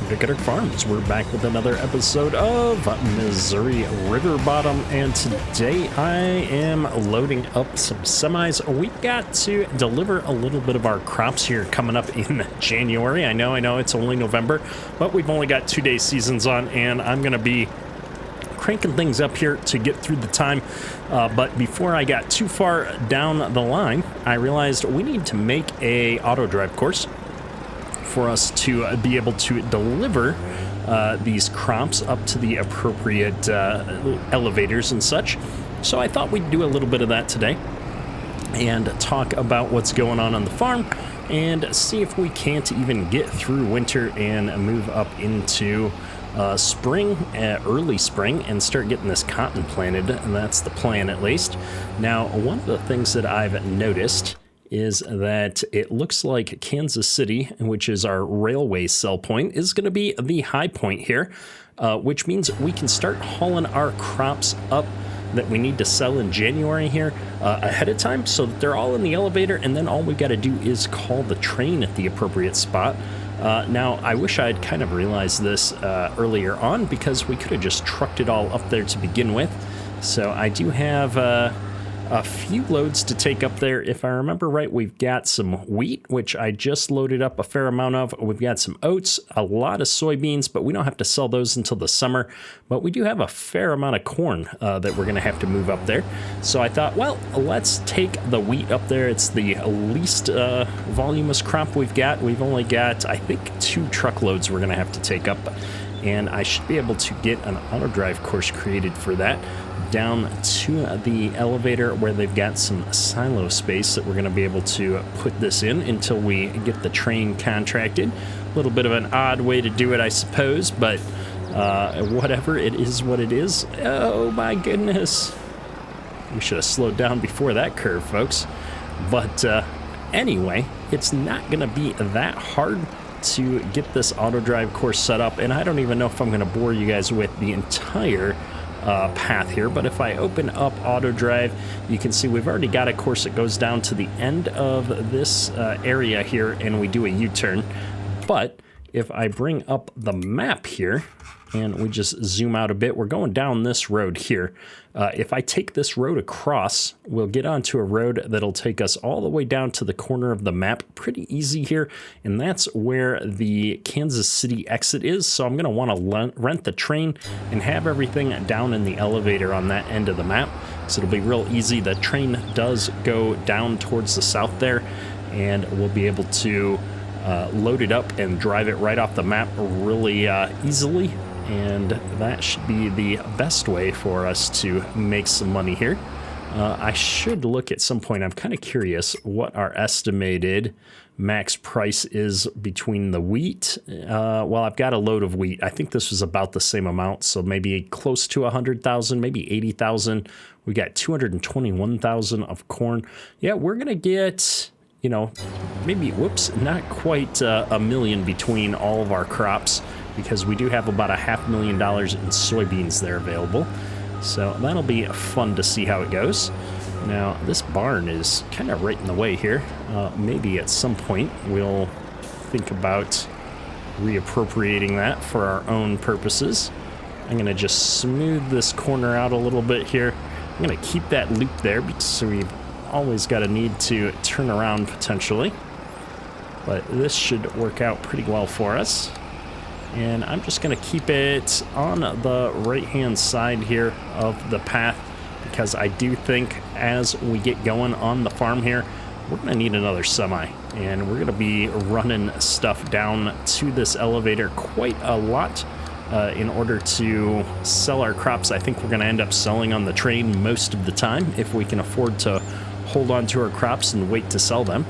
Picketer Farms. We're back with another episode of Missouri River Bottom, and today I am loading up some semis. We've got to deliver a little bit of our crops here coming up in January. I know it's only November, but we've only got 2 day seasons on, and I'm going to be cranking things up here to get through the time. But before I got too far down the line, I realized we need to make a auto drive course for us to be able to deliver these crops up to the appropriate elevators and such. So I thought we'd do a little bit of that today and talk about what's going on the farm and see if we can't even get through winter and move up into spring, early spring, and start getting this cotton planted. And that's the plan, at least. Now, one of the things that I've noticed is that it looks like Kansas City, which is our railway sell point, is going to be the high point here, which means we can start hauling our crops up that we need to sell in January here ahead of time, so that they're all in the elevator, and then all we got to do is call the train at the appropriate spot. Now, I wish I had kind of realized this earlier on, because we could have just trucked it all up there to begin with. So I do have a few loads to take up there. If I remember right, we've got some wheat, which I just loaded up a fair amount of. We've got some oats, a lot of soybeans, but we don't have to sell those until the summer. But we do have a fair amount of corn that we're going to have to move up there. So I thought, well, let's take the wheat up there. It's the least voluminous crop we've got. We've only got, I think, 2 truckloads we're going to have to take up. And I should be able to get an auto drive course created for that down to the elevator where they've got some silo space that we're going to be able to put this in until we get the train contracted. A little bit of an odd way to do it, I suppose, but whatever, it is what it is. Oh my goodness. We should have slowed down before that curve, folks. But anyway, it's not going to be that hard to get this auto drive course set up, and I don't even know if I'm going to bore you guys with the entire path here, but if I open up auto drive, you can see we've already got a course that goes down to the end of this area here, and we do a U-turn. But if I bring up the map here and we just zoom out a bit, we're going down this road here. If I take this road across, we'll get onto a road that'll take us all the way down to the corner of the map. Pretty easy here, and that's where the Kansas City exit is. So I'm going to want to rent the train and have everything down in the elevator on that end of the map. So it'll be real easy. The train does go down towards the south there, and we'll be able to load it up and drive it right off the map really easily. And that should be the best way for us to make some money here. I should look at some point. I'm kind of curious what our estimated max price is between the wheat. Well, I've got a load of wheat. I think this was about the same amount, so maybe close to 100,000, maybe 80,000. We got 221,000 of corn. Yeah, we're going to get, maybe, not quite a million between all of our crops, because we do have about $500,000 in soybeans there available. So that'll be fun to see how it goes. Now, this barn is kind of right in the way here. Maybe at some point we'll think about reappropriating that for our own purposes. I'm going to just smooth this corner out a little bit here. I'm going to keep that loop there because we've always got a need to turn around potentially. But this should work out pretty well for us. And I'm just going to keep it on the right-hand side here of the path, because I do think as we get going on the farm here, we're going to need another semi. And we're going to be running stuff down to this elevator quite a lot in order to sell our crops. I think we're going to end up selling on the train most of the time if we can afford to hold on to our crops and wait to sell them.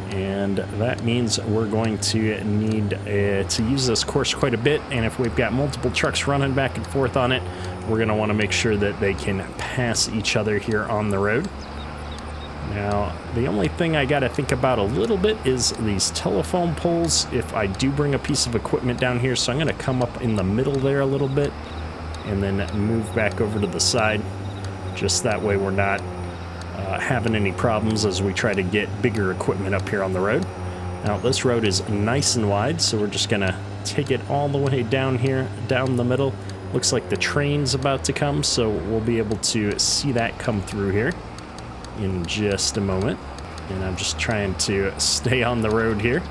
And that means we're going to need to use this course quite a bit. And if we've got multiple trucks running back and forth on it, we're going to want to make sure that they can pass each other here on the road. Now, the only thing I got to think about a little bit is these telephone poles if I do bring a piece of equipment down here. So I'm going to come up in the middle there a little bit and then move back over to the side. Just that way we're not having any problems as we try to get bigger equipment up here on the road. Now, this road is nice and wide, so we're just going to take it all the way down here, down the middle. Looks like the train's about to come, so we'll be able to see that come through here in just a moment. And I'm just trying to stay on the road here.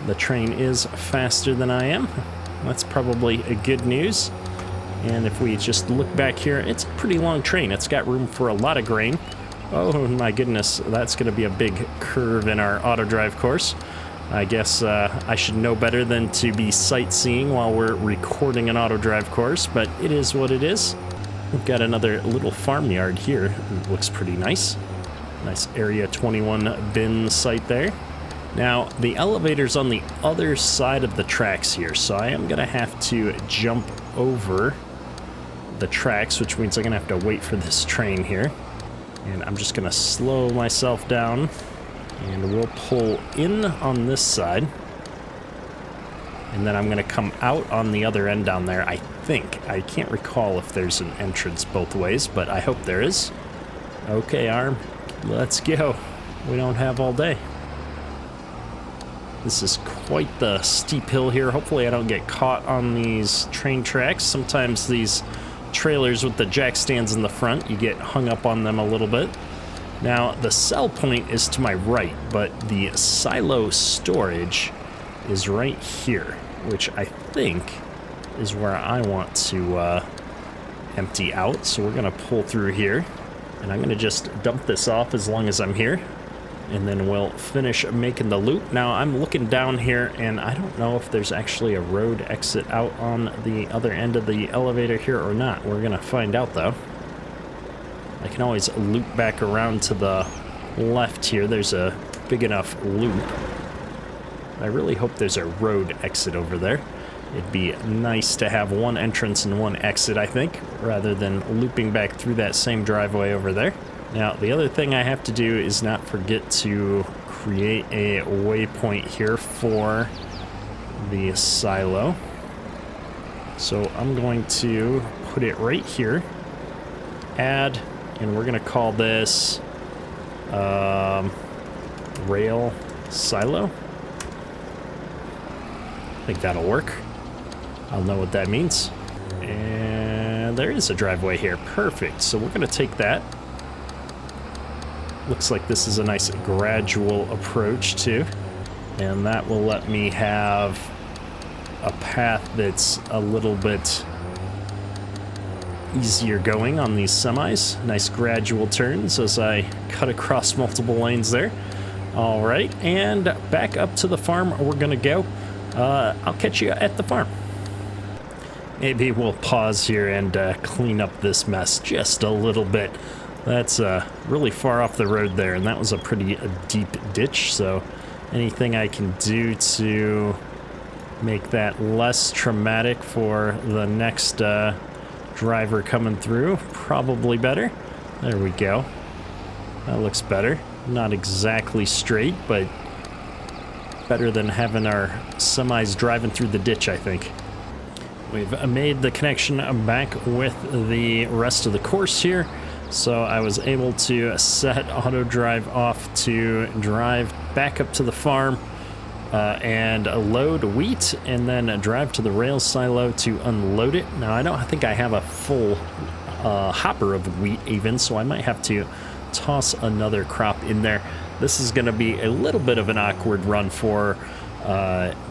The train is faster than I am. That's probably a good news. And if we just look back here, it's a pretty long train. It's got room for a lot of grain. Oh my goodness, that's going to be a big curve in our auto drive course. I guess I should know better than to be sightseeing while we're recording an auto drive course, but it is what it is. We've got another little farmyard here. It looks pretty nice. Nice Area 21 bin site there. Now, the elevator's on the other side of the tracks here, so I am going to have to jump over the tracks, which means I'm going to have to wait for this train here. And I'm just going to slow myself down. And we'll pull in on this side. And then I'm going to come out on the other end down there, I think. I can't recall if there's an entrance both ways, but I hope there is. Okay, Arm, let's go. We don't have all day. This is quite the steep hill here. Hopefully I don't get caught on these train tracks. Sometimes these trailers with the jack stands in the front, you get hung up on them a little bit. Now, the sell point is to my right, but the silo storage is right here, which I think is where I want to empty out. So we're going to pull through here, and I'm going to just dump this off as long as I'm here, and then we'll finish making the loop. Now, I'm looking down here, and I don't know if there's actually a road exit out on the other end of the elevator here or not. We're going to find out, though. I can always loop back around to the left here. There's a big enough loop. I really hope there's a road exit over there. It'd be nice to have one entrance and one exit, I think, rather than looping back through that same driveway over there. Now, the other thing I have to do is not forget to create a waypoint here for the silo. So I'm going to put it right here. Add. And we're going to call this rail silo. I think that'll work. I'll know what that means. And there is a driveway here. Perfect. So we're going to take that. Looks like this is a nice gradual approach too. And that will let me have a path that's a little bit easier going on these semis. Nice gradual turns as I cut across multiple lanes there. All right, and back up to the farm we're gonna go. I'll catch you at the farm. Maybe we'll pause here and clean up this mess just a little bit. That's really far off the road there, and that was a pretty deep ditch, so anything I can do to make that less traumatic for the next driver coming through, probably better. There we go. That looks better. Not exactly straight, but better than having our semis driving through the ditch, I think. We've made the connection back with the rest of the course here, so I was able to set auto drive off to drive back up to the farm and load wheat, and then drive to the rail silo to unload it. Now, I don't think I have a full hopper of wheat even, so I might have to toss another crop in there. This is going to be a little bit of an awkward run for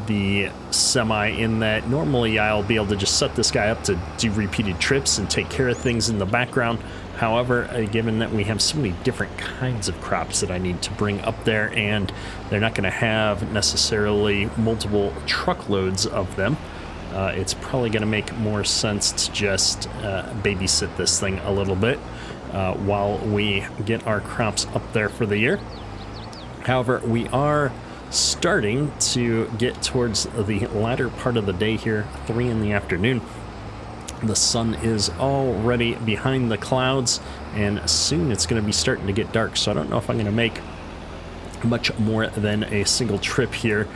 the semi, in that normally I'll be able to just set this guy up to do repeated trips and take care of things in the background. However, given that we have so many different kinds of crops that I need to bring up there, and they're not going to have necessarily multiple truckloads of them, it's probably going to make more sense to just babysit this thing a little bit while we get our crops up there for the year. However, we are starting to get towards the latter part of the day here, 3 in the afternoon. The sun is already behind the clouds, and soon it's going to be starting to get dark, so I don't know if I'm going to make much more than a single trip here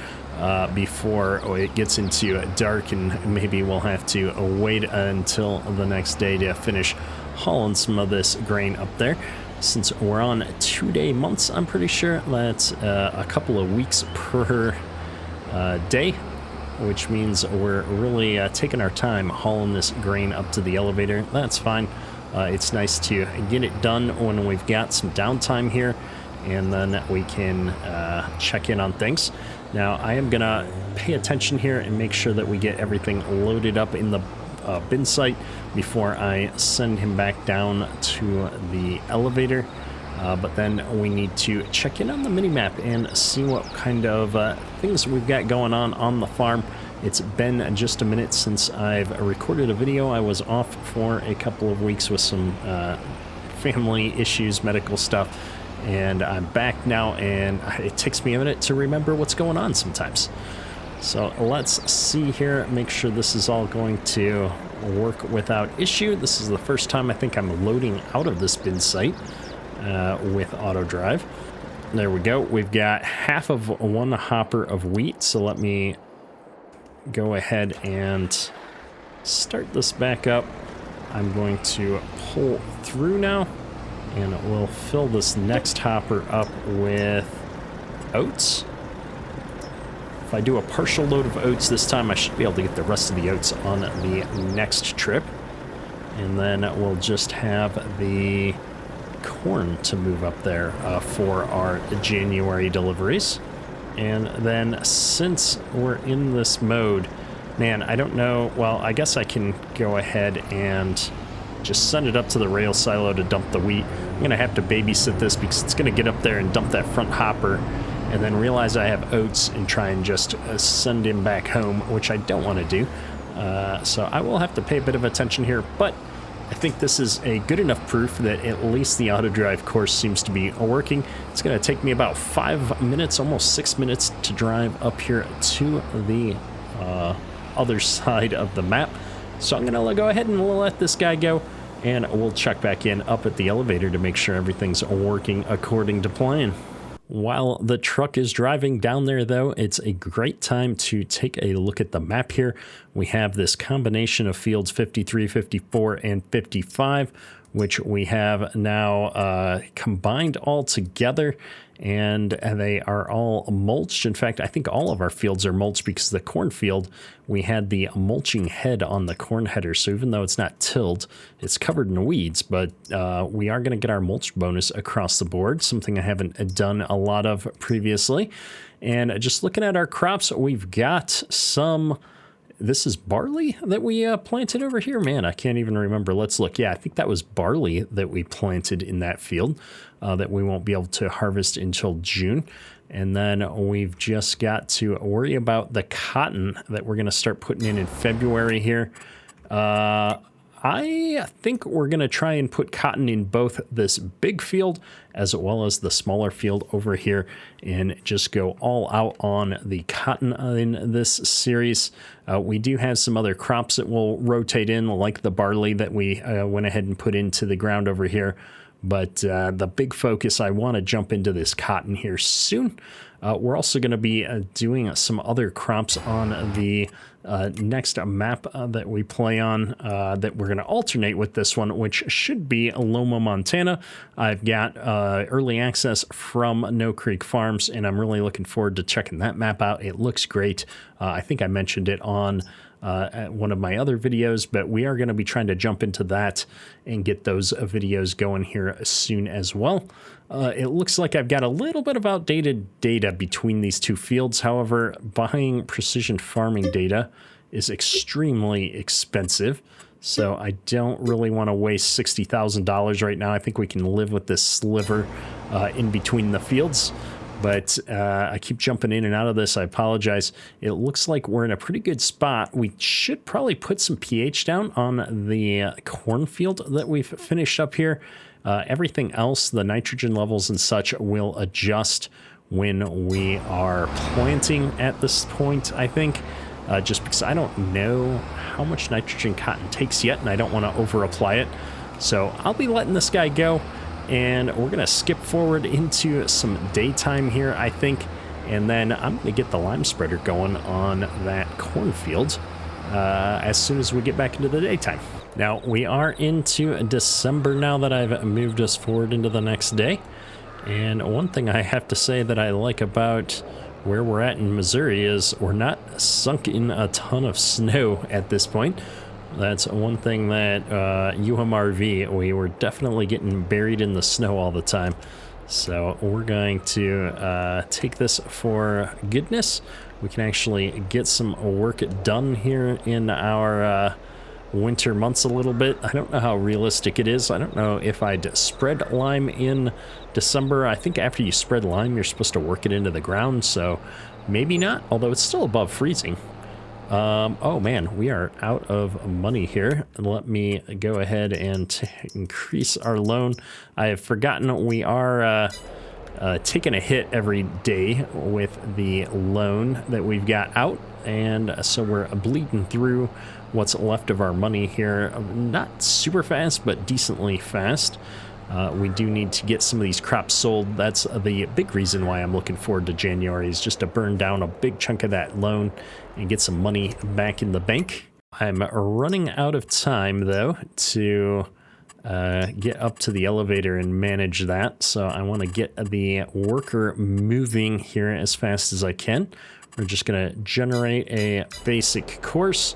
before it gets into dark, and maybe we'll have to wait until the next day to finish hauling some of this grain up there. Since we're on 2-day months, I'm pretty sure that's a couple of weeks per day. which means we're really taking our time hauling this grain up to the elevator. That's fine. It's nice to get it done when we've got some downtime here, and then we can check in on things. Now, I am going to pay attention here and make sure that we get everything loaded up in the bin site before I send him back down to the elevator. But then we need to check in on the mini-map and see what kind of things we've got going on the farm. It's been just a minute since I've recorded a video. I was off for a couple of weeks with some family issues, medical stuff, and I'm back now, and it takes me a minute to remember what's going on sometimes. So let's see here, make sure this is all going to work without issue. This is the first time I think I'm loading out of this bin site with auto drive. There we go. We've got half of one hopper of wheat, so let me go ahead and start this back up. I'm going to pull through now, and we'll fill this next hopper up with oats. If I do a partial load of oats this time, I should be able to get the rest of the oats on the next trip. And then we'll just have the corn to move up there for our January deliveries. And then since we're in this mode, man, I don't know, well, I guess I can go ahead and just send it up to the rail silo to dump the wheat. I'm gonna have to babysit this because it's gonna get up there and dump that front hopper and then realize I have oats and try and just send him back home, which I don't want to do. So I will have to pay a bit of attention here, but I think this is a good enough proof that at least the auto drive course seems to be working. It's going to take me about 5 minutes, almost 6 minutes to drive up here to the other side of the map. So I'm going to go ahead and let this guy go, and we'll check back in up at the elevator to make sure everything's working according to plan. While the truck is driving down there, though, it's a great time to take a look at the map here. We have this combination of fields 53, 54, and 55, which we have now combined all together, and they are all mulched. In fact, I think all of our fields are mulched because the cornfield, we had the mulching head on the corn header. So even though it's not tilled, it's covered in weeds, but we are going to get our mulch bonus across the board, something I haven't done a lot of previously. And just looking at our crops, we've got some... This is barley that we planted over here. Man, I can't even remember. Let's look. Yeah, I think that was barley that we planted in that field that we won't be able to harvest until June. And then we've just got to worry about the cotton that we're going to start putting in February here. I think we're going to try and put cotton in both this big field as well as the smaller field over here and just go all out on the cotton in this series. We do have some other crops that we'll rotate in, like the barley that we went ahead and put into the ground over here. But the big focus, I want to jump into this cotton here soon. We're also going to be doing some other crops on the next map that we play on that we're going to alternate with this one, which should be Loma, Montana. I've got early access from No Creek Farms, and I'm really looking forward to checking that map out. It looks great. I think I mentioned it on one of my other videos, but we are going to be trying to jump into that and get those videos going here soon as well. It looks like I've got a little bit of outdated data between these two fields. However, buying precision farming data is extremely expensive, so I don't really want to waste $60,000 right now. I think we can live with this sliver in between the fields. But I keep jumping in and out of this. I apologize. It looks like we're in a pretty good spot. We should probably put some pH down on the cornfield that we've finished up here. Everything else, the nitrogen levels and such, will adjust when we are planting at this point, I think. Just because I don't know how much nitrogen cotton takes yet, and I don't want to over-apply it. So I'll be letting this guy go. And we're going to skip forward into some daytime here, I think. And then I'm going to get the lime spreader going on that cornfield as soon as we get back into the daytime. Now, we are into December now that I've moved us forward into the next day. And one thing I have to say that I like about where we're at in Missouri is we're not sunk in a ton of snow at this point. That's one thing that UMRV, we were definitely getting buried in the snow all the time. So we're going to take this for goodness. We can actually get some work done here in our winter months a little bit. I don't know how realistic it is. I don't know if I'd spread lime in December. I think after you spread lime, you're supposed to work it into the ground, so maybe not, although it's still above freezing. Oh man, we are out of money here. Let me go ahead and increase our loan. I have forgotten we are taking a hit every day with the loan that we've got out, and so we're bleeding through what's left of our money here. Not super fast, but decently fast. We do need to get some of these crops sold. That's the big reason why I'm looking forward to January, is just to burn down a big chunk of that loan and get some money back in the bank. I'm running out of time, though, to get up to the elevator and manage that. So I want to get the worker moving here as fast as I can. We're just going to generate a basic course.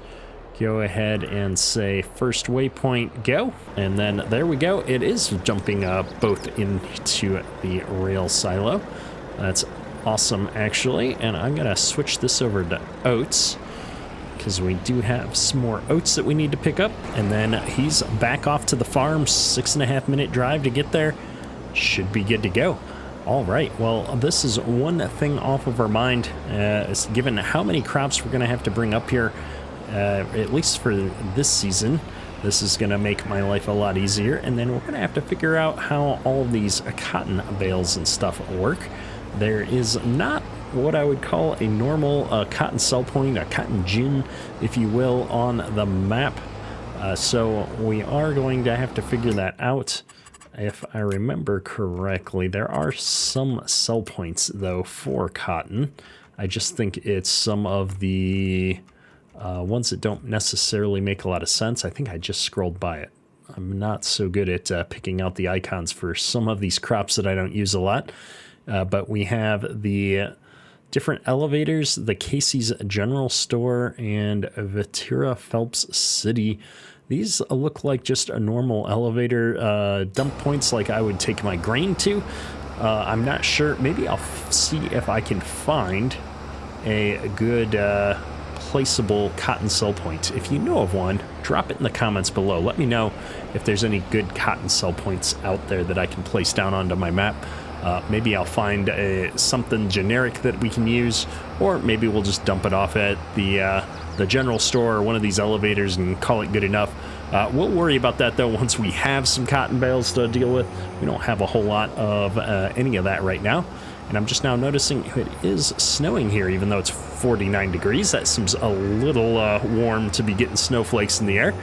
Go ahead and say first waypoint go, and then there we go. It is jumping both into the rail silo. That's awesome, actually. And I'm gonna switch this over to oats, because we do have some more oats that we need to pick up. And then he's back off to the farm. 6.5 minute drive to get there. Should be good to go. All right, well, this is one thing off of our mind, is given how many crops we're gonna have to bring up here. At least for this season, this is going to make my life a lot easier. And then we're going to have to figure out how all of these cotton bales and stuff work. There is not what I would call a normal cotton sell point, a cotton gin, if you will, on the map. So we are going to have to figure that out. If I remember correctly, there are some sell points, though, for cotton. I just think it's some of the ones that don't necessarily make a lot of sense. I think I just scrolled by it. I'm not so good at picking out the icons for some of these crops that I don't use a lot. But we have the different elevators, the Casey's General Store, and Ventura Phelps City. These look like just a normal elevator dump points like I would take my grain to. I'm not sure. Maybe I'll see if I can find a good placeable cotton sell point. If you know of one, drop it in the comments below. Let me know if there's any good cotton sell points out there that I can place down onto my map. Maybe I'll find something generic that we can use, or maybe we'll just dump it off at the general store or one of these elevators and call it good enough. We'll worry about that, though, once we have some cotton bales to deal with. We don't have a whole lot of any of that right now. And I'm just now noticing it is snowing here, even though it's 49 degrees. That seems a little warm to be getting snowflakes in the air.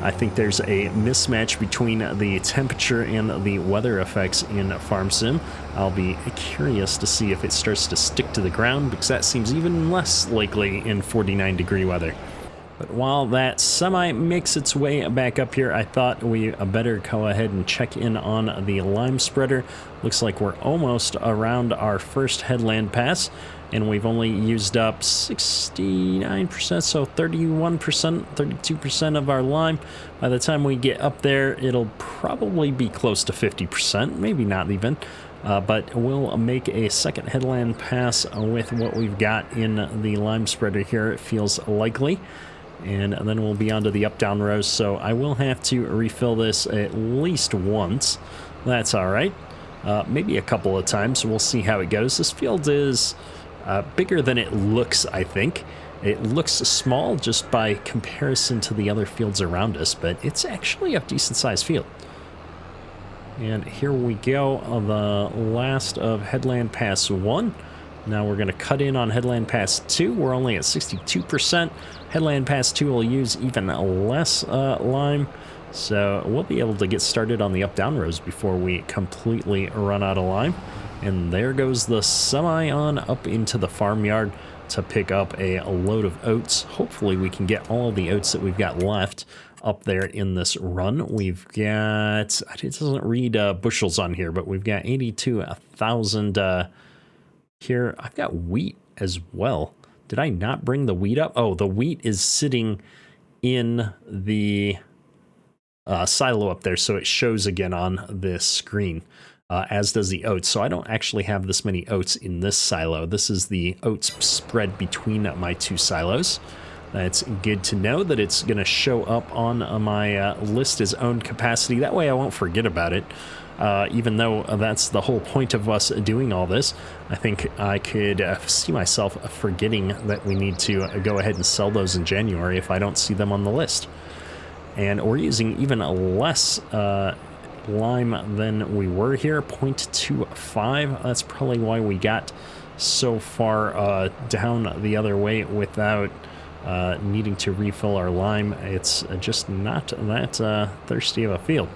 I think there's a mismatch between the temperature and the weather effects in Farm Sim. I'll be curious to see if it starts to stick to the ground, because that seems even less likely in 49 degree weather. But while that semi makes its way back up here, I thought we better go ahead and check in on the lime spreader. Looks like we're almost around our first headland pass, and we've only used up 69%, so 31%, 32% of our lime. By the time we get up there, it'll probably be close to 50%, maybe not even. But we'll make a second headland pass with what we've got in the lime spreader here. It feels likely. And then we'll be onto the up-down rows, so I will have to refill this at least once. That's all right. Maybe a couple of times. We'll see how it goes. This field is bigger than it looks, I think. It looks small just by comparison to the other fields around us, but it's actually a decent-sized field. And here we go, the last of Headland Pass 1. Now we're going to cut in on Headland Pass 2. We're only at 62%. Headland Pass 2 will use even less lime, so we'll be able to get started on the up-down rows before we completely run out of lime. And there goes the semi on up into the farmyard to pick up a load of oats. Hopefully we can get all of the oats that we've got left up there in this run. We've got, it doesn't read bushels on here, but we've got 82,000 here. I've got wheat as well. Did I not bring the wheat up? Oh, the wheat is sitting in the silo up there, so it shows again on this screen, as does the oats. So I don't actually have this many oats in this silo. This is the oats spread between my two silos. It's good to know that it's going to show up on my list as owned capacity. That way I won't forget about it. Even though that's the whole point of us doing all this, I think I could see myself forgetting that we need to go ahead and sell those in January if I don't see them on the list. And we're using even less lime than we were here, 0.25. That's probably why we got so far down the other way without needing to refill our lime. It's just not that thirsty of a field.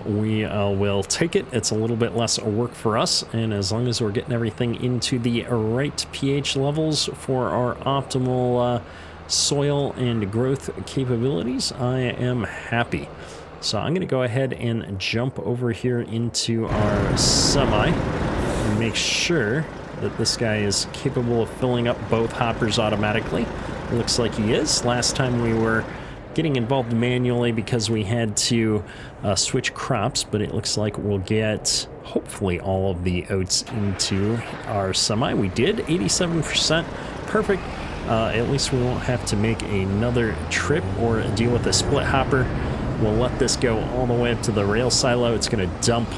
We will take it. It's a little bit less work for us, and as long as we're getting everything into the right pH levels for our optimal soil and growth capabilities, I am happy. So I'm going to go ahead and jump over here into our semi and make sure that this guy is capable of filling up both hoppers automatically. It looks like he is. Last time we were getting involved manually because we had to switch crops, but it looks like we'll get hopefully all of the oats into our semi. We did 87%. Perfect. At least we won't have to make another trip or deal with a split hopper. We'll let this go all the way up to the rail silo. It's going to dump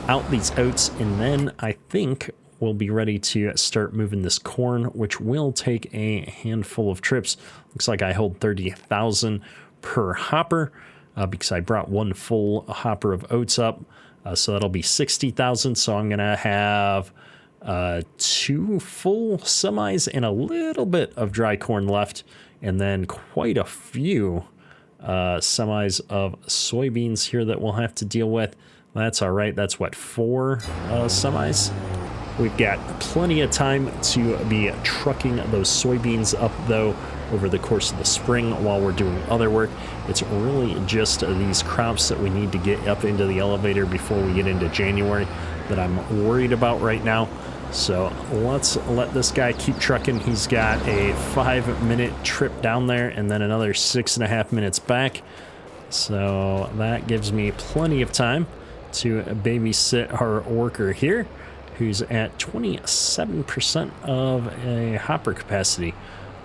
out these oats, and then I think we'll be ready to start moving this corn, which will take a handful of trips. Looks like I hold 30,000 per hopper because I brought one full hopper of oats up. So that'll be 60,000. So I'm going to have 2 full semis and a little bit of dry corn left, and then quite a few semis of soybeans here that we'll have to deal with. That's all right. That's what, 4 semis? We've got plenty of time to be trucking those soybeans up, though, over the course of the spring while we're doing other work. It's really just these crops that we need to get up into the elevator before we get into January that I'm worried about right now. So let's let this guy keep trucking. He's got a 5-minute trip down there and then another 6.5 minutes back. So that gives me plenty of time to babysit our worker here, who's at 27% of a hopper capacity.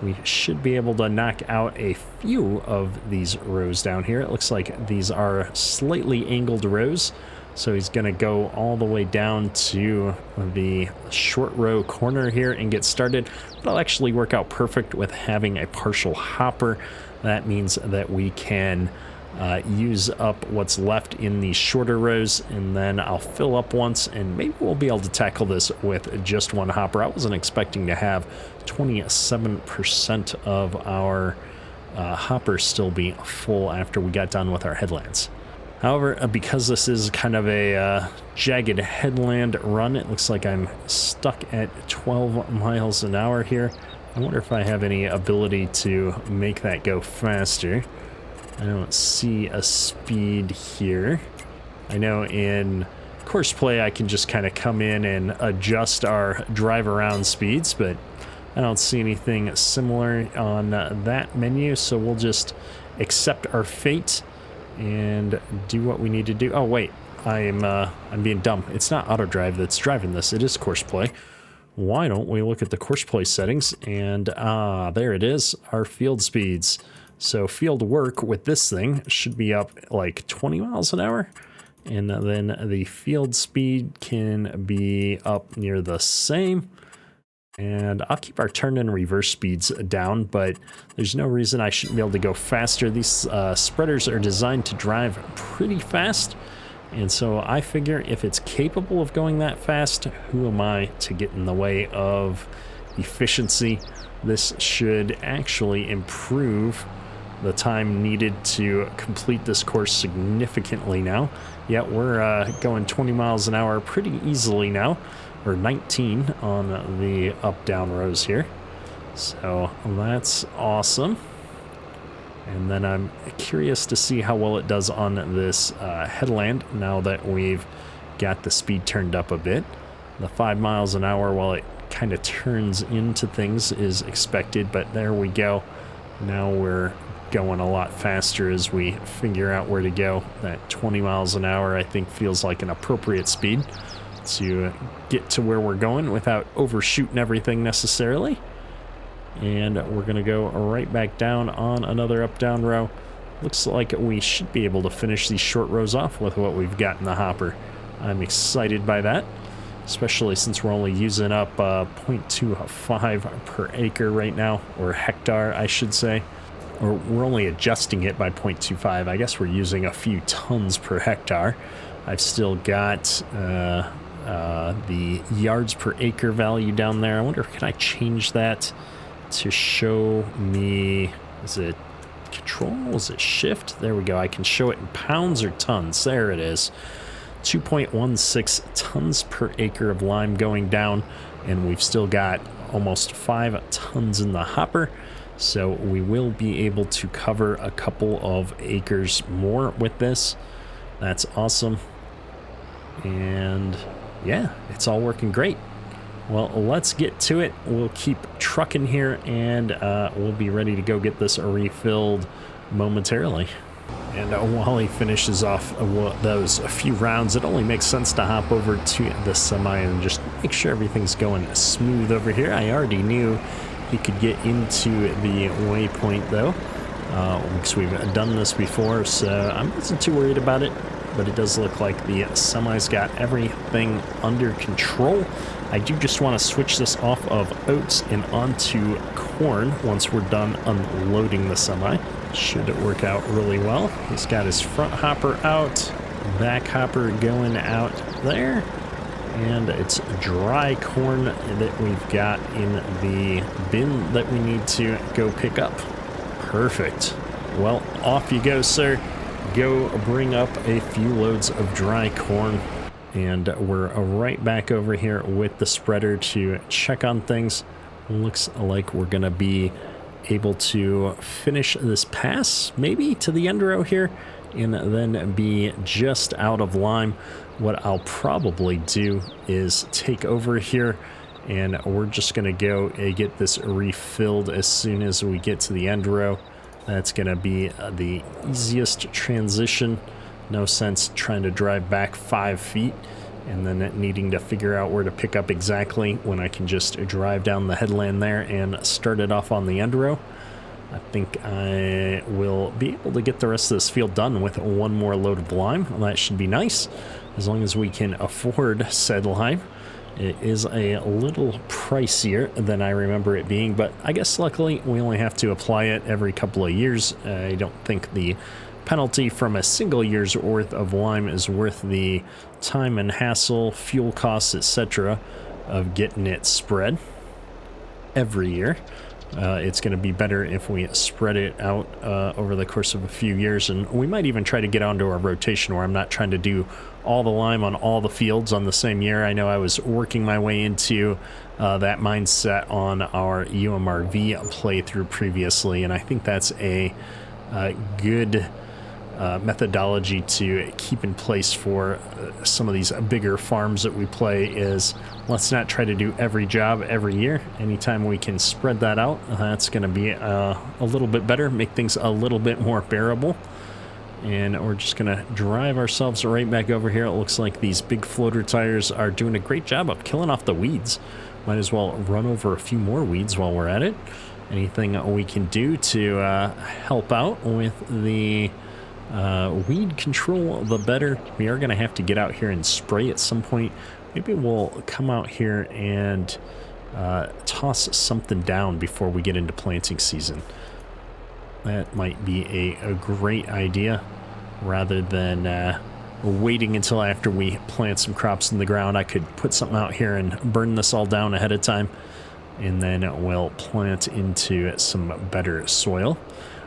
We should be able to knock out a few of these rows down here. It looks like these are slightly angled rows, so he's going to go all the way down to the short row corner here and get started. That'll actually work out perfect with having a partial hopper. That means that we can use up what's left in these shorter rows, and then I'll fill up once, and maybe we'll be able to tackle this with just one hopper. I wasn't expecting to have 27% of our hoppers still be full after we got done with our headlands. However, because this is kind of a jagged headland run, it looks like I'm stuck at 12 miles an hour here. I wonder if I have any ability to make that go faster. I don't see a speed here. I know in course play I can just kind of come in and adjust our drive around speeds, but I don't see anything similar on that menu, so we'll just accept our fate and do what we need to do. Oh wait, I'm being dumb. It's not auto drive that's driving this, it is course play. Why don't we look at the course play settings, and there it is, our field speeds. So field work with this thing should be up like 20 miles an hour, and then the field speed can be up near the same. And I'll keep our turn and reverse speeds down, but there's no reason I shouldn't be able to go faster. These spreaders are designed to drive pretty fast, and so I figure if it's capable of going that fast, who am I to get in the way of efficiency? This should actually improve the time needed to complete this course significantly now. Yeah, we're going 20 miles an hour pretty easily now, or 19 on the up-down rows here. So that's awesome. And then I'm curious to see how well it does on this headland now that we've got the speed turned up a bit. The 5 miles an hour, while it kind of turns into things is expected, but there we go. Now we're going a lot faster as we figure out where to go. That 20 miles an hour, I think, feels like an appropriate speed to get to where we're going without overshooting everything necessarily. And we're going to go right back down on another up-down row. Looks like we should be able to finish these short rows off with what we've got in the hopper. I'm excited by that, especially since we're only using up 0.25 per acre right now, or hectare, I should say. Or we're only adjusting it by 0.25. I guess we're using a few tons per hectare. I've still got the yards per acre value down there. I wonder, can I change that to show me, is it control, is it shift? There we go. I can show it in pounds or tons. There it is. 2.16 tons per acre of lime going down, and we've still got almost 5 tons in the hopper, so we will be able to cover a couple of acres more with this. That's awesome. And yeah, it's all working great. Well, let's get to it. We'll keep trucking here, and we'll be ready to go get this refilled momentarily. And while he finishes off those few rounds, it only makes sense to hop over to the semi and just make sure everything's going smooth over here. I already knew he could get into the waypoint, though, because we've done this before, so I wasn't too worried about it. But it does look like the semi's got everything under control. I do just want to switch this off of oats and onto corn once we're done unloading the semi. Should work out really well. He's got his front hopper out, back hopper going out there, and it's dry corn that we've got in the bin that we need to go pick up. Perfect. Well, off you go, sir. Go bring up a few loads of dry corn, and we're right back over here with the spreader to check on things. Looks like we're gonna be able to finish this pass maybe to the end row here and then be just out of lime. What I'll probably do is take over here, and we're just gonna go get this refilled as soon as we get to the end row. That's going to be the easiest transition. No sense trying to drive back 5 feet and then needing to figure out where to pick up exactly when I can just drive down the headland there and start it off on the end row. I think I will be able to get the rest of this field done with one more load of lime. Well, that should be nice, as long as we can afford said lime. It is a little pricier than I remember it being, but I guess luckily we only have to apply it every couple of years. I don't think the penalty from a single year's worth of lime is worth the time and hassle, fuel costs, etc. of getting it spread every year. It's going to be better if we spread it out over the course of a few years, and we might even try to get onto a rotation where I'm not trying to do all the lime on all the fields on the same year. I know I was working my way into that mindset on our UMRV playthrough previously, and I think that's a good methodology to keep in place for some of these bigger farms that we play. Is let's not try to do every job every year. Anytime we can spread that out, that's going to be a little bit better, make things a little bit more bearable. And we're just going to drive ourselves right back over here. It looks like these big floater tires are doing a great job of killing off the weeds. Might as well run over a few more weeds while we're at it. Anything we can do to help out with the weed control, the better. We are going to have to get out here and spray at some point. Maybe we'll come out here and toss something down before we get into planting season. That might be a great idea, rather than waiting until after we plant some crops in the ground. I could put something out here and burn this all down ahead of time, and then we'll plant into some better soil.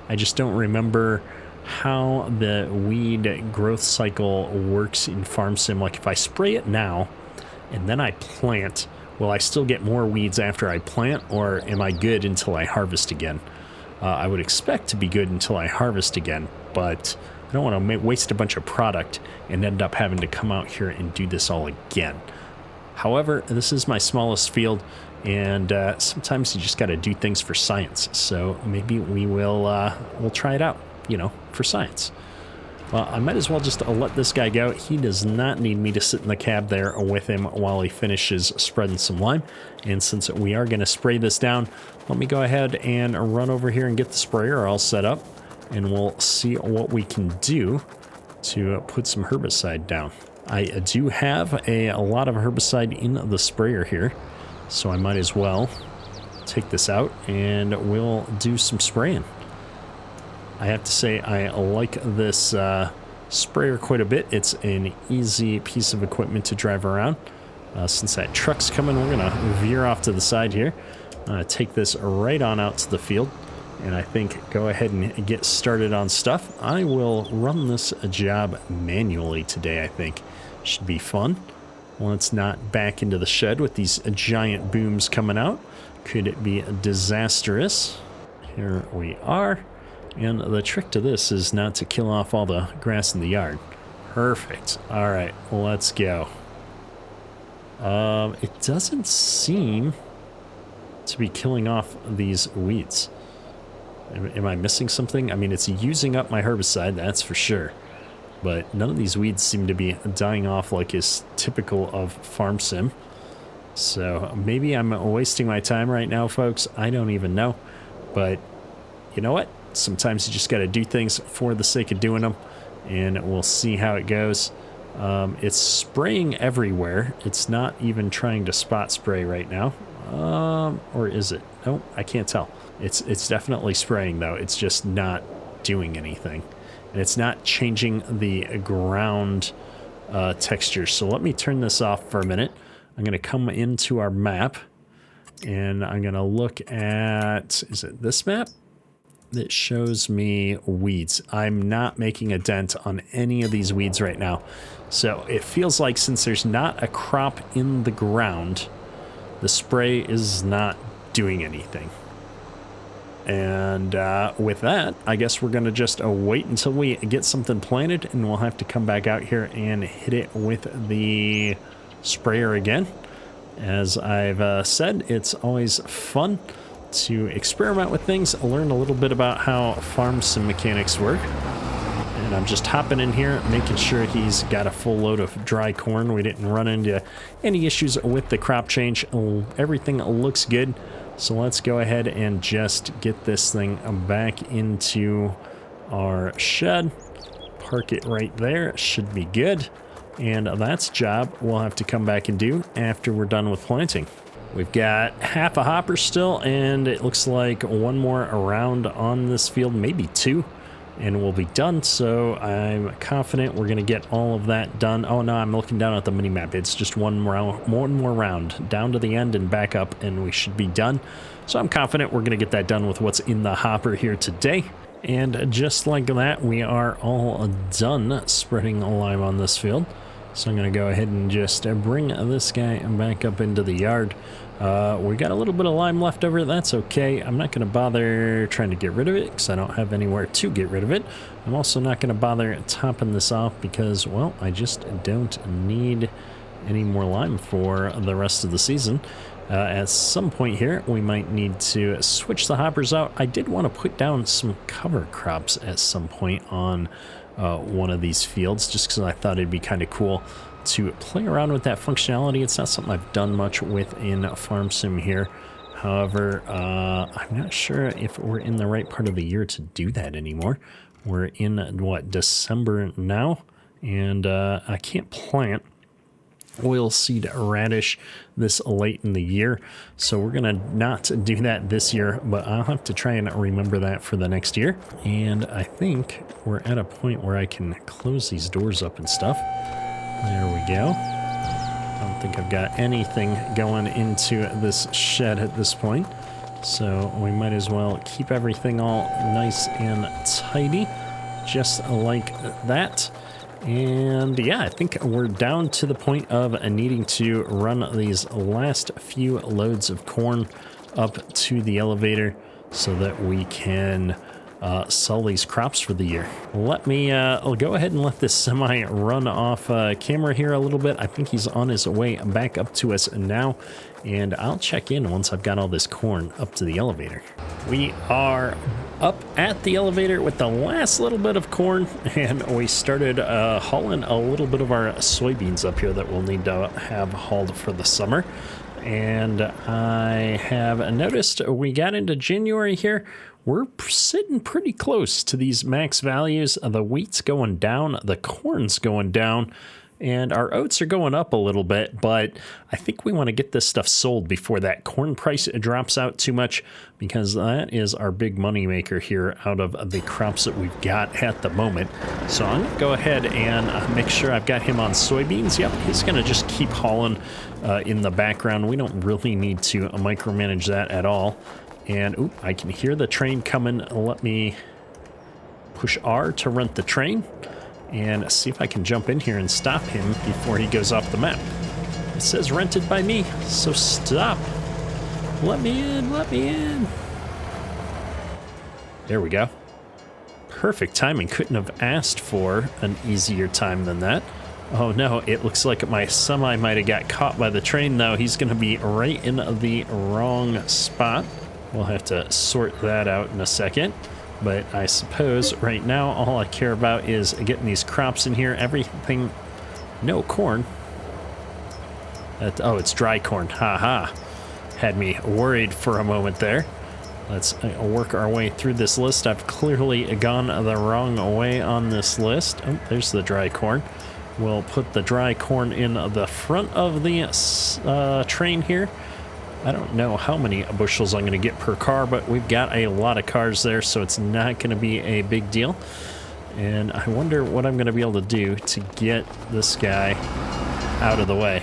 I just don't remember how the weed growth cycle works in Farm Sim. Like, if I spray it now and then I plant, will I still get more weeds after I plant, or am I good until I harvest again? I would expect to be good until I harvest again, but I don't want to waste a bunch of product and end up having to come out here and do this all again. However, this is my smallest field, and sometimes you just got to do things for science. So maybe we'll try it out, for science. Well, I might as well just let this guy go. He does not need me to sit in the cab there with him while he finishes spreading some lime. And since we are going to spray this down, let me go ahead and run over here and get the sprayer all set up, and we'll see what we can do to put some herbicide down. I do have a lot of herbicide in the sprayer here, so I might as well take this out and we'll do some spraying. I have to say I like this sprayer quite a bit. It's an easy piece of equipment to drive around. Since that truck's coming, we're going to veer off to the side here. Take this right on out to the field, and I think go ahead and get started on stuff. I will run this job manually today, I think. Should be fun. Once not back into the shed with these giant booms coming out. Could it be disastrous? Here we are. And the trick to this is not to kill off all the grass in the yard. Perfect. All right, let's go. It doesn't seem to be killing off these weeds. Am I missing something? I mean, it's using up my herbicide, that's for sure. But none of these weeds seem to be dying off like is typical of Farm Sim. So maybe I'm wasting my time right now, folks. I don't even know. But you know what? Sometimes you just got to do things for the sake of doing them, and we'll see how it goes. It's spraying everywhere. It's not even trying to spot spray right now. Or is it? No, I can't tell. It's definitely spraying, though. It's just not doing anything. And it's not changing the ground texture. So let me turn this off for a minute. I'm going to come into our map, and I'm going to look at, is it this map? That shows me weeds. I'm not making a dent on any of these weeds right now. So it feels like since there's not a crop in the ground, the spray is not doing anything. And with that, I guess we're going to just wait until we get something planted, and we'll have to come back out here and hit it with the sprayer again. As I've said, it's always fun to experiment with things, learn a little bit about how Farm Sim mechanics work. And I'm just hopping in here, making sure he's got a full load of dry corn. We didn't run into any issues with the crop change. Everything looks good. So let's go ahead and just get this thing back into our shed. Park it right there. Should be good. And that's a job we'll have to come back and do after we're done with planting. We've got half a hopper still, and it looks like one more around on this field, maybe two, and we'll be done. So I'm confident we're going to get all of that done. Oh no, I'm looking down at the mini map. It's just one more round down to the end and back up, and we should be done. So I'm confident we're going to get that done with what's in the hopper here today. And just like that, we are all done spreading lime on this field. So I'm going to go ahead and just bring this guy back up into the yard. We got a little bit of lime left over. That's okay. I'm not going to bother trying to get rid of it because I don't have anywhere to get rid of it. I'm also not going to bother topping this off because, well, I just don't need any more lime for the rest of the season. At some point here, we might need to switch the hoppers out. I did want to put down some cover crops at some point on one of these fields, just because I thought it'd be kind of cool to play around with that functionality. It's not something I've done much with in Farm Sim here. However, I'm not sure if we're in the right part of the year to do that anymore. We're in, what, December now? And I can't plant oilseed radish this late in the year, so we're gonna not do that this year, but I'll have to try and remember that for the next year. And I think we're at a point where I can close these doors up and stuff. There we go. I don't think I've got anything going into this shed at this point, so we might as well keep everything all nice and tidy, just like that. And yeah, I think we're down to the point of needing to run these last few loads of corn up to the elevator so that we can sell these crops for the year. Let me, I'll go ahead and let this semi run off camera here a little bit. I think he's on his way back up to us now, and I'll check in once I've got all this corn up to the elevator. We are up at the elevator with the last little bit of corn, and we started hauling a little bit of our soybeans up here that we'll need to have hauled for the summer. And I have noticed we got into January here. We're sitting pretty close to these max values. The wheat's going down, the corn's going down, and our oats are going up a little bit, but I think we want to get this stuff sold before that corn price drops out too much, because that is our big money maker here out of the crops that we've got at the moment. So I'm going to go ahead and make sure I've got him on soybeans. Yep, he's going to just keep hauling in the background. We don't really need to micromanage that at all. And oop, I can hear the train coming. Let me push R to rent the train and see if I can jump in here and stop him before he goes off the map. It says rented by me, so stop. Let me in, let me in. There we go. Perfect timing. Couldn't have asked for an easier time than that. Oh no, it looks like my semi might have got caught by the train though. He's gonna be right in the wrong spot. We'll have to sort that out in a second. But I suppose right now all I care about is getting these crops in here. Everything, no corn. Oh, it's dry corn. Haha. Had me worried for a moment there. Let's work our way through this list. I've clearly gone the wrong way on this list. Oh, there's the dry corn. We'll put the dry corn in the front of the train here. I don't know how many bushels I'm going to get per car, but we've got a lot of cars there, so it's not going to be a big deal. And I wonder what I'm going to be able to do to get this guy out of the way.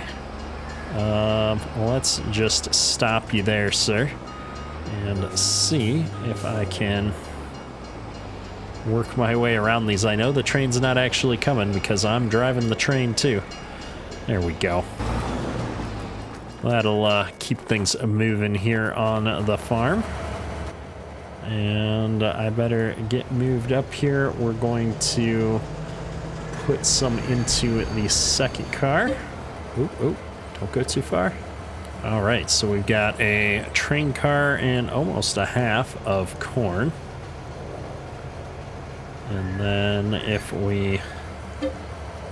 Let's just stop you there, sir, and see if I can work my way around these. I know the train's not actually coming because I'm driving the train too. There we go. That'll keep things moving here on the farm. And I better get moved up here. We're going to put some into the second car. Oop, don't go too far. All right, so we've got a train car and almost a half of corn. And then if we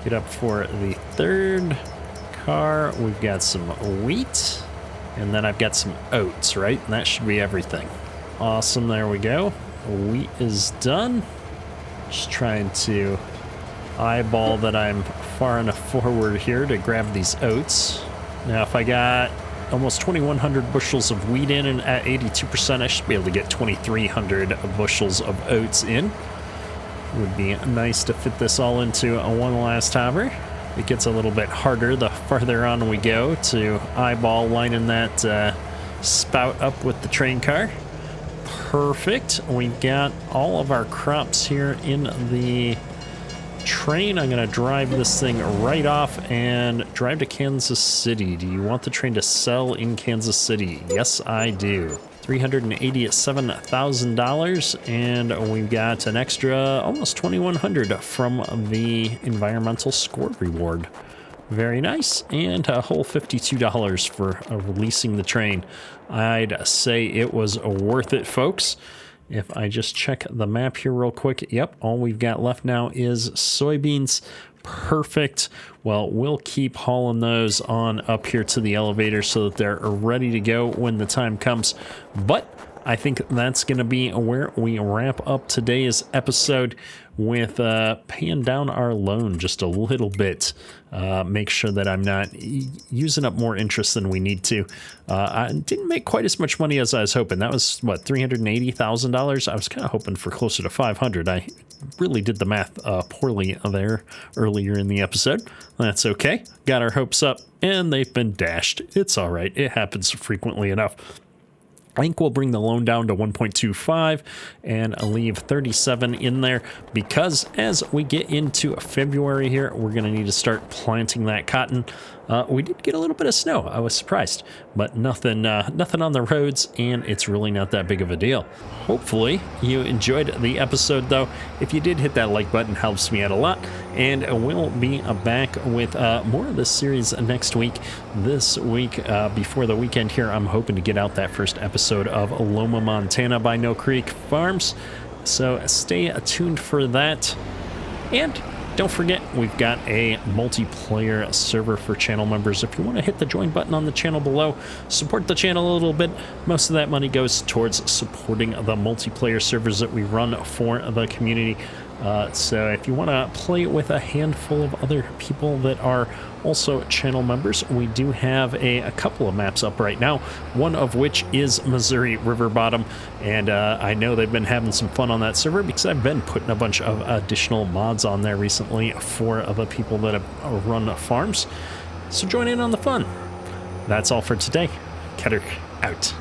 get up for the third car, we've got some wheat, and then I've got some oats, right? And that should be everything. Awesome, there we go. Wheat is done. Just trying to eyeball that I'm far enough forward here to grab these oats. Now, if I got almost 2,100 bushels of wheat in and at 82%, I should be able to get 2,300 bushels of oats in. Would be nice to fit this all into one last hopper. It gets a little bit harder the farther on we go to eyeball lining that spout up with the train car. Perfect. We've got all of our crops here in the train. I'm going to drive this thing right off and drive to Kansas City. Do you want the train to sell in Kansas City? Yes, I do. $387,000, and we've got an extra almost $2,100 from the environmental score reward. Very nice, and a whole $52 for releasing the train. I'd say it was worth it, folks. If I just check the map here real quick, yep, all we've got left now is soybeans. Perfect. Well, we'll keep hauling those on up here to the elevator so that they're ready to go when the time comes. But I think that's going to be where we wrap up today's episode with paying down our loan just a little bit. Make sure that I'm not using up more interest than we need to. I didn't make quite as much money as I was hoping. That was, what, $380,000? I was kind of hoping for closer to $500. I really did the math poorly there earlier in the episode. That's okay. Got our hopes up, and they've been dashed. It's all right. It happens frequently enough. I think we'll bring the loan down to 1.25 and leave 37 in there, because as we get into February here, we're going to need to start planting that cotton. We did get a little bit of snow. I was surprised, but nothing on the roads, and it's really not that big of a deal. Hopefully you enjoyed the episode, though. If you did, hit that like button, helps me out a lot, and we'll be back with more of this series next week. This week, before the weekend here, I'm hoping to get out that first episode of Loma, Montana by No Creek Farms, so stay tuned for that. And don't forget, we've got a multiplayer server for channel members. If you want to hit the join button on the channel below, support the channel a little bit. Most of that money goes towards supporting the multiplayer servers that we run for the community. So if you want to play with a handful of other people that are also channel members, we do have a couple of maps up right now, one of which is Missouri River Bottom, and I know they've been having some fun on that server because I've been putting a bunch of additional mods on there recently for the people that have run farms. So join in on the fun. That's all for today. Ketter out.